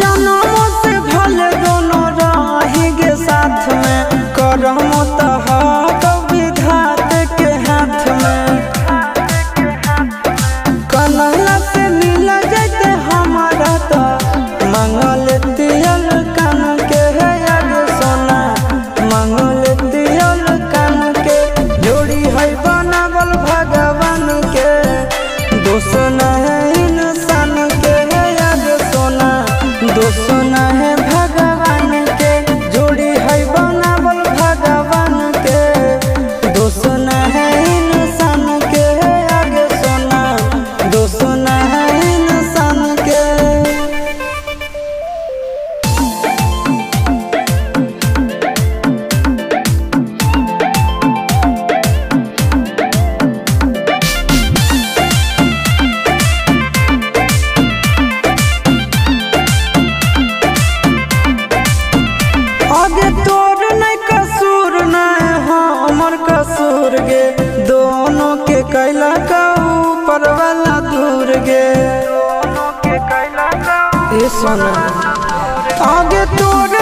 जन्मों से भले दोनों रहेंगे साथ में, करम तो है विधात के हाथ में। कन्हैया से मिल जाते हमारा तो मंगल तियल कान के है आगे सोना, मंगल तियल कान के जोड़ी है बनावल भगवान के, दोष न है इंसान के है आगे सोना, दोष न है भगवान के। जोड़ी है बनावल भगवान के, दोष न है इंसान के है आगे सोना, दोष न है इंसान के। आगे तोर नहीं कसूर नहीं हमर कसूर गे, दोनों के कैला का ऊपर वाला दूर गे। ए सोना आगे तोर